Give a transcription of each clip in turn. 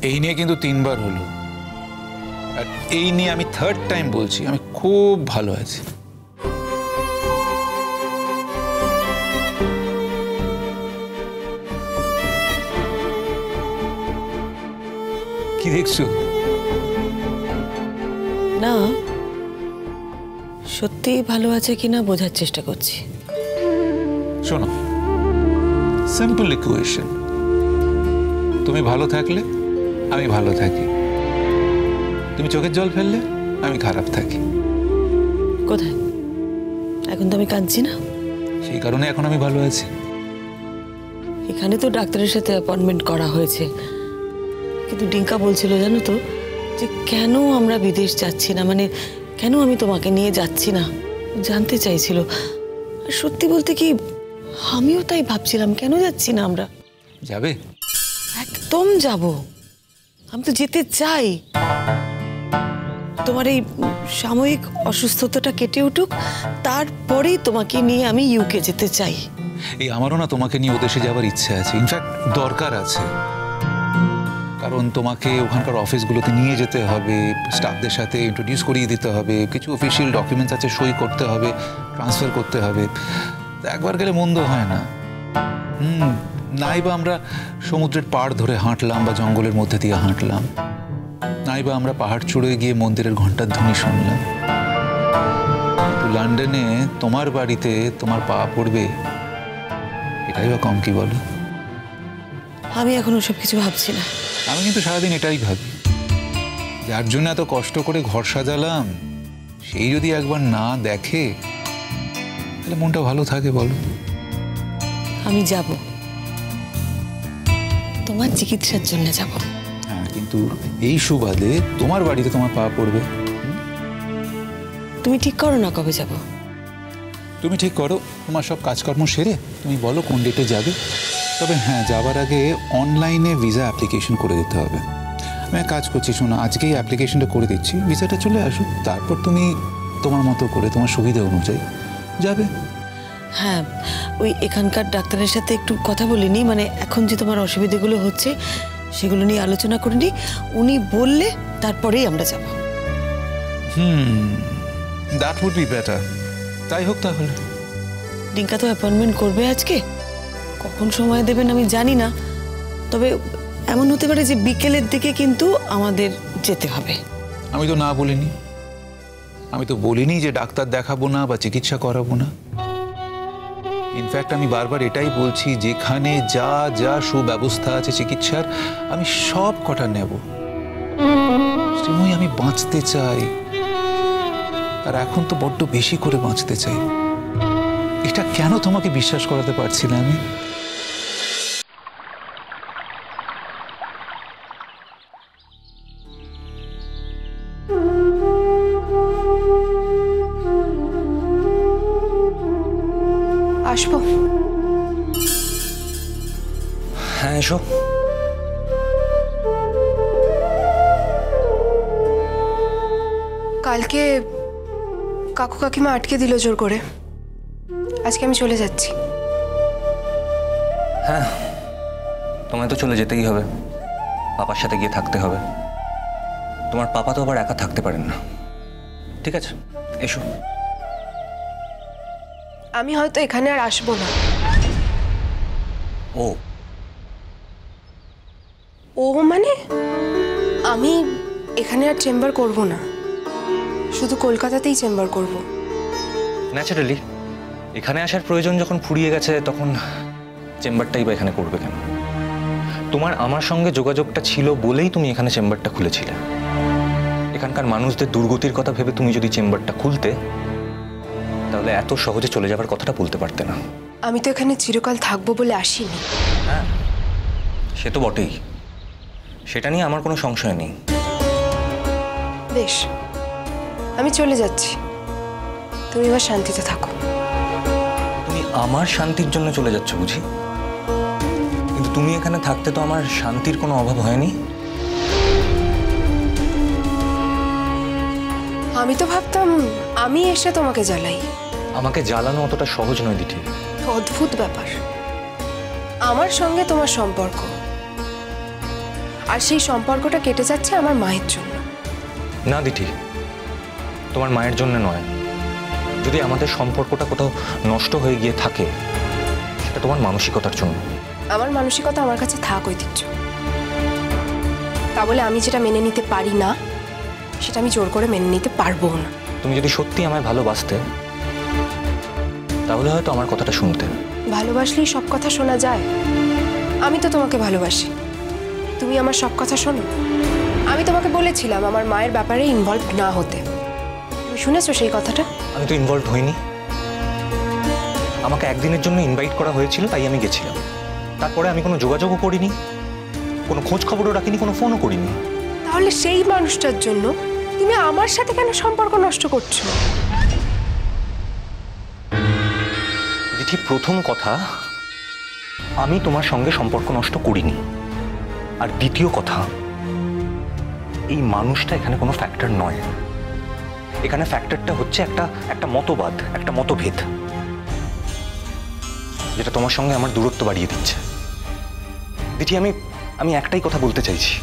এই নিয়ে কিন্তু 3 বার হলো, আর এই নিয়ে আমি 3rd টাইম বলছি আমি খুব ভালো আছি। কি দেখছো? না, সত্যি ভালো আছে কিনা বোঝার চেষ্টা করছি। শোনো, সিম্পল ইকুয়েশন, তুমি ভালো থাকলে আমি ভালো থাকি, তুমি চোখের জল ফেললে আমি খারাপ থাকি। কোথায়? এখন তো আমি কাঁদছি না। সেই কারণে এখন আমি ভালো আছি। এখানে তো ডাক্তারের সাথে অ্যাপয়েন্টমেন্ট করা হয়েছে, কিন্তু ডিঙ্কা বলছিল জানো তো যে কেন আমরা বিদেশ যাচ্ছি না, মানে কেন আমি তোমাকে নিয়ে যাচ্ছি না, জানতে চাইছিল। আর সত্যি বলতে কি আমিও তাই ভাবছিলাম, কেন যাচ্ছি না আমরা। যাবে? একদম যাব, আমি তো যেতে চাই। তোমার এই সাময়িক অসুস্থতাটা কেটে উঠুক, তারপরেই তোমাকে নিয়ে আমি ইউকে যেতে চাই। এই আমারও না তোমাকে নিয়ে ওদেশে যাওয়ার ইচ্ছে আছে, ইনফ্যাক্ট দরকার আছে। কারণ তোমাকে ওখানকার অফিসগুলোতে নিয়ে যেতে হবে, স্টাফদের সাথে ইন্ট্রোডিউস করিয়ে দিতে হবে, কিছু অফিসিয়াল ডকুমেন্টস আছে সই করতে হবে, ট্রান্সফার করতে হবে। একবার গেলে মন্দ হয় না। নাইবা আমরা সমুদ্রের পাড় ধরে হাঁটলাম বা জঙ্গলের মধ্যে দিয়ে হাঁটলাম, নাইবা আমরা পাহাড় চড়ে গিয়ে মন্দিরের ঘন্টার ধ্বনি শুনলাম। কিন্তু লন্ডনে তোমার বাড়িতে তোমার পা পড়বে, এটাই বা কম কি বলো? আমি এখন ওসব কিছু ভাবছি না। আমি কিন্তু সারাদিন এটাই ভাবি, যার জন্য এত কষ্ট করে ঘর সাজালাম সেই যদি একবার না দেখে তাহলে মনটা ভালো থাকে বলো? আমি যাব, তোমার চিকিৎসার জন্য যাব। হ্যাঁ, কিন্তু এই সুবাদে তোমার বাড়িতে তোমার পা পড়বে। তুমি ঠিক করো না কবে যাব। তুমি ঠিক করো, তোমার সব কাজকর্ম সেরে তুমি বলো কোন ডেটে যাবে। তবে হ্যাঁ, যাবার আগে অনলাইনে ভিসা অ্যাপ্লিকেশন করে দিতে হবে। আমি এক কাজ করছি, শোনো, আজকেই অ্যাপ্লিকেশনটা করে দিচ্ছি, ভিসাটা চলে আসুক, তারপর তুমি তোমার মতো করে তোমার সুবিধা অনুযায়ী যাবে। হ্যাঁ, ওই এখানকার ডাক্তারের সাথে একটু কথা বলিনি, মানে এখন যে তোমার অসুবিধাগুলো হচ্ছে সেগুলো নিয়ে আলোচনা করিনি। উনি বললে তারপরেই আমরা যাব। That would be better. তাই হোক তাহলে। ডিঙ্কা তো অ্যাপয়েন্টমেন্ট করবে আজকে, কখন সময় দেবেন আমি জানি না, তবে এমন হতে পারে যে বিকেলের দিকে কিন্তু আমাদের যেতে হবে। আমি তো না বলিনি, আমি তো বলিনি যে ডাক্তার দেখাবো না বা চিকিৎসা করাবো না। ইনফ্যাক্ট আমি বারবার এটাই বলছি, যেখানে যা যা সুব্যবস্থা আছে চিকিৎসার আমি সব কটা নেব। আমি বাঁচতে চাই, আর এখন তো বড্ড বেশি করে বাঁচতে চাই। এটা কেন তোমাকে বিশ্বাস করাতে পারছি না আমি? আসবো? হ্যাঁ, এসো। কালকে কাকু কাকিমা আটকে দিল জোর করে, আজকে আমি চলে যাচ্ছি। হ্যাঁ, তোমায় তো চলে যেতেই হবে, পাপার সাথে গিয়ে থাকতে হবে। তোমার পাপা তো আবার একা থাকতে পারেন না। ঠিক আছে, এসো। আমি হয়তো এখানে আর আসবো না। ও ও মানে আমি এখানে আর চেম্বার করব না, শুধু কলকাতাতেই চেম্বার করব। ন্যাচারালি এখানে আসার প্রয়োজন যখন ফুরিয়ে গেছে, তখন চেম্বারটাই বা এখানে করবে কেন? তোমার আমার সঙ্গে যোগাযোগটা ছিল বলেই তুমি এখানে চেম্বারটা খুলেছিলে। এখানকার মানুষদের দুর্গতির কথা ভেবে তুমি যদি চেম্বারটা খুলতে, তাহলে এত সহজে চলে যাবার কথাটা বলতে পারতে না। আমি তো এখানে চিরকাল থাকবো বলে আসিনি। হ্যাঁ, সে তো বটেই, সেটা নিয়ে আমার কোনো সংশয় নেই। বেশ, আমি চলে যাচ্ছি, তুমি এবার শান্তিতে থাকো। তুমি আমার শান্তির জন্য চলে যাচ্ছ বুঝি? কিন্তু তুমি এখানে থাকতে তো আমার শান্তির কোনো অভাব হয়নি। আমি তো ভাবতাম আমি এসে তোমাকে জ্বালাই। আমাকে জ্বালানো অতটা সহজ নয় দিঠি। অদ্ভুত ব্যাপার, আমার সঙ্গে তোমার সম্পর্ক, আর সেই সম্পর্কটা কেটে যাচ্ছে আমার মায়ের জন্য। না দিঠি, তোমার মায়ের জন্য নয়। যদি আমাদের সম্পর্কটা কোথাও নষ্ট হয়ে গিয়ে থাকে, সেটা তোমার মানসিকতার জন্য। আমার মানসিকতা আমার কাছে থাক ঐতিহ্য, তা বলে আমি যেটা মেনে নিতে পারি না সেটা আমি জোর করে মেনে নিতে পারবো না। তুমি যদি সত্যি আমায় ভালোবাসতে, তাহলে হয়তো আমার কথাটা শুনতে। ভালোবাসলেই সব কথা শোনা যায়? আমি তো তোমাকে ভালোবাসি, তুমি আমার সব কথা শোনো? আমি তোমাকে বলেছিলাম আমার মায়ের ব্যাপারে ইনভলভ না হতে, তুমি শুনেছো সেই কথাটা? আমি তো ইনভলভ হইনি। আমাকে একদিনের জন্য ইনভাইট করা হয়েছিল, তাই আমি গেছিলাম। তারপরে আমি কোনো যোগাযোগও করিনি, কোনো খোঁজ খবরও রাখিনি, কোনো ফোনও করিনি। তাহলে সেই মানুষটার জন্য তুমি আমার সাথে কেন সম্পর্ক নষ্ট করছো? দিঠি, প্রথম কথা, আমি তোমার সঙ্গে সম্পর্ক নষ্ট করিনি। আর দ্বিতীয় কথা, এই মানুষটা এখানে কোনো ফ্যাক্টর নয়। এখানে ফ্যাক্টরটা হচ্ছে একটা মতবাদ, একটা মতভেদ, যেটা তোমার সঙ্গে আমার দূরত্ব বাড়িয়ে দিচ্ছে। দিঠি, আমি একটাই কথা বলতে চাইছি,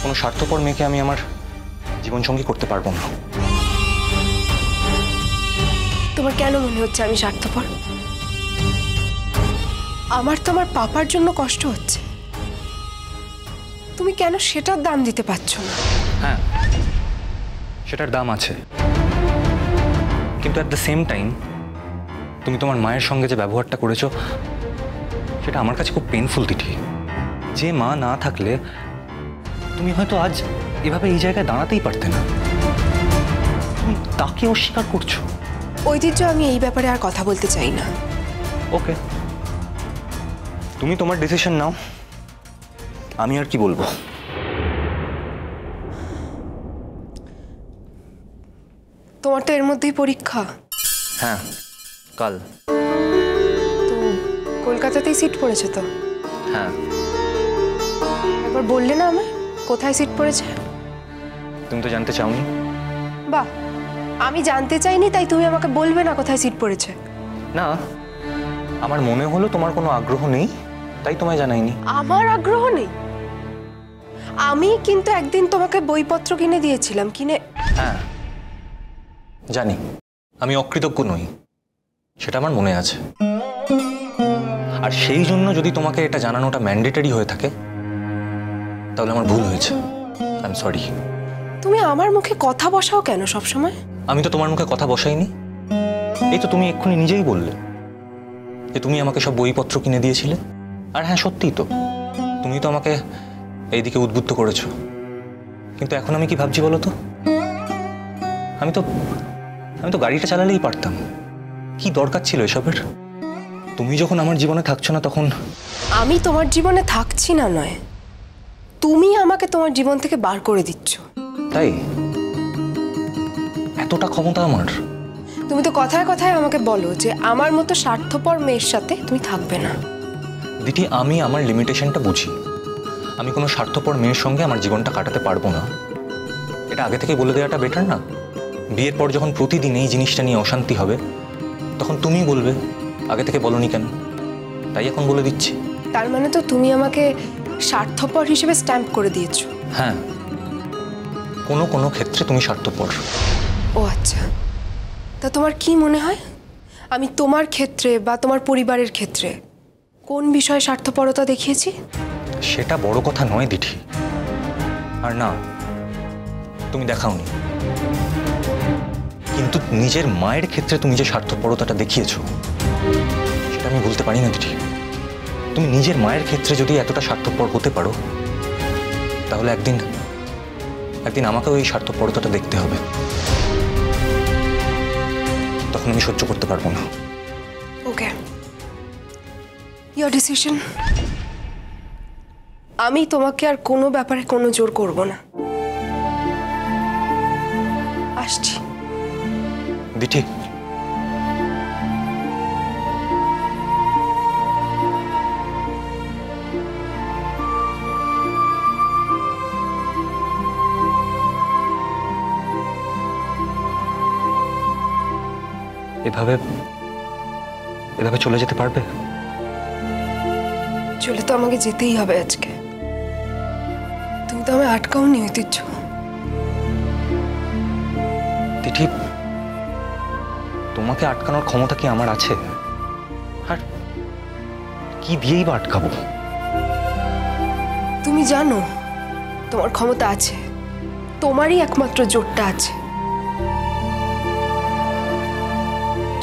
কোনো স্বার্থপর মেয়েকে আমি আমার জীবনসঙ্গী করতে পারবো না। তোমার কেন মনে হচ্ছে আমি স্বার্থপর? আমার তো আমার পাপার জন্য কষ্ট হচ্ছে, তুমি কেন সেটার দাম দিতে পারছো না? হ্যাঁ, সেটার দাম আছে, কিন্তু অ্যাট দ্য সেম টাইম তুমি তোমার মায়ের সঙ্গে যে ব্যবহারটা করেছো, সেটা আমার কাছে খুব পেইনফুল দিঠি। যে মা না থাকলে তুমি হয়তো আজ এভাবে এই জায়গায় দাঁড়াতেই পারতে না, তুমি তাকে অস্বীকার করছো। ঐতিহ্য, আমি এই ব্যাপারে আর কথা বলতে চাই না। ওকে, তুমি তোমার ডিসিশন নাও, আমি আর কি বলবো। তোমার তো এর মধ্যেই পরীক্ষা। হ্যাঁ, কাল। তো কলকাতাতেই সিট পড়েছে তো? হ্যাঁ। একবার বললে না আমায় কোথায় সিট পড়েছে? তুমি তো জানতে চাওনি। বাহ, আমি জানতে চাইনি তাই তুমি আমাকে বলবে না কোথায় সিট পড়েছে? না, আমার মনে হলো তোমার কোনো আগ্রহ নেই, তাই তোমায় জানাইনি। আমার আগ্রহ নেই? আমি কিন্তু একদিন তোমাকে বইপত্র কিনে দিয়েছিলাম, কিনে। হ্যাঁ জানি, আমি অকৃতজ্ঞ নই, সেটা আমার মনে আছে। আর সেই জন্য যদি তোমাকে এটা জানানোটা ম্যান্ডেটরি হয়ে থাকে, তাহলে আমার ভুল হয়েছে। I am sorry. তুমি আমার মুখে কথা বসাও কেন সব সময়? আমি তো তোমার মুখে কথা বসাইনি। এই তো তুমি এক্ষুনি নিজেই বললে যে তুমি আমাকে সব বইপত্র কিনে দিয়েছিলে। আর হ্যাঁ, সত্যিই তো, তুমি তো আমাকে এইদিকে উদ্বুদ্ধ করেছো। কিন্তু এখন আমি কি ভাবছি বলো তো, আমি তো গাড়িটা চালালেই পারতাম। কি দরকার ছিল এসবের? তুমি যখন আমার জীবনে থাকছো না, তখন আমি তোমার জীবনে থাকছি না নয়, তুমি আমাকে তোমার জীবন থেকে বার করে দিচ্ছ। তাই এতটা ক্ষমতা আমার? তুমি তো কথায় কথায় আমাকে বলো যে আমার মতো স্বার্থপর মেয়ের সাথে তুমি থাকবে না। দিদি, আমি আমার লিমিটেশনটা বুঝি। আমি কোনো স্বার্থপর মেয়ের সঙ্গে আমার জীবনটা কাটাতে পারবো না, এটা আগে থেকে বলে দেওয়াটা বেটার না? বিয়ের পর যখন প্রতিদিন এই জিনিসটা নিয়ে অশান্তি হবে, তখন তুমি বলবে আগে থেকে বলনি কেন। তাই এখন বলে দিচ্ছি। তার মানে তো তুমি আমাকে স্বার্থপর হিসেবে স্ট্যাম্প করে দিয়েছো? হ্যাঁ, কোনো কোনো ক্ষেত্রে তুমি স্বার্থপর। ও আচ্ছা, তা তোমার কি মনে হয় আমি তোমার ক্ষেত্রে বা তোমার পরিবারের ক্ষেত্রে কোন বিষয়ে স্বার্থপরতা দেখিয়েছি? সেটা বড় কথা নয় দিঠি। আর না, তুমি দেখাওনি, কিন্তু নিজের মায়ের ক্ষেত্রে তুমি যে স্বার্থপরতাটা দেখিয়েছো, সেটা আমি বলতে পারি না দিঠি। তুমি নিজের মায়ের ক্ষেত্রে যদি এতটা স্বার্থপর হতে পারো, তাহলে একদিন আমাকেও এই স্বার্থপরতাটা দেখতে হবে। তখন আমি সহ্য করতে পারবো না। ওকে, ইয়োর ডিসিশন। আমি তোমাকে আর কোনো ব্যাপারে কোনো জোর করব না। আসছি। দিঠি, এভাবে চলে যেতে পারবে? চলে তো আমাকে যেতেই হবে আজকে। তো আমায় আটকাওনি ঐতিহ্য। তিথি, তোমাকে আটকানোর ক্ষমতা কি আমার আছে? আর কি দিয়েই বা আটকাবো? তুমি জানো তোমার ক্ষমতা আছে, তোমারই একমাত্র জোরটা আছে,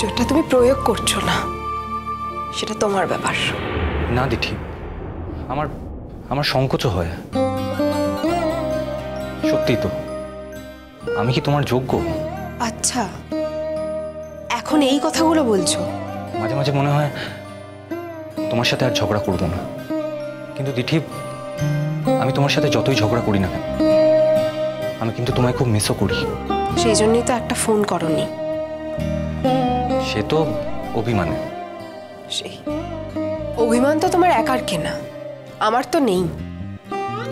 জোরটা তুমি প্রয়োগ করছো না, সেটা তোমার ব্যাপার। না দিঠি, আমার আমার সংকোচ হয়। সত্যি তো, আমি কি তোমার যোগ্য? আচ্ছা, এখন এই কথাগুলো বলছো? মাঝে মাঝে মনে হয় তোমার সাথে আর ঝগড়া করব না, কিন্তু দিঠি আমি তোমার সাথে যতই ঝগড়া করি না কেন, আমি কিন্তু তোমায় খুব মিসও করি। সেই জন্যই তো একটা ফোন করনি। সে তো অভিমানে। সেই অভিমান তো তোমার একার কেনা, আমার তো নেই।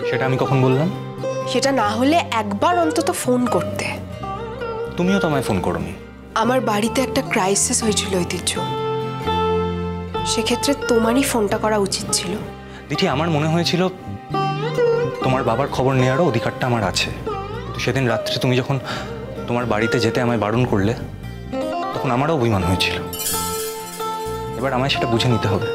সেটা আমি কখন বললাম? সেটা না হলে একবার অন্তত ফোন করতে। তুমিও তো আমায় ফোন করোনি। আমার বাড়িতে একটা ক্রাইসিস হয়েছিল ঐতিহ্য, সেক্ষেত্রে তোমারই ফোনটা করা উচিত ছিল। দিঠি, আমার মনে হয়েছিল তোমার বাবার খবর নেওয়ারও অধিকারটা আমার আছে, কিন্তু সেদিন রাত্রে তুমি যখন তোমার বাড়িতে যেতে আমায় বারণ করলে, তখন আমারও অভিমান হয়েছিল। এবার আমায় সেটা বুঝে নিতে হবে।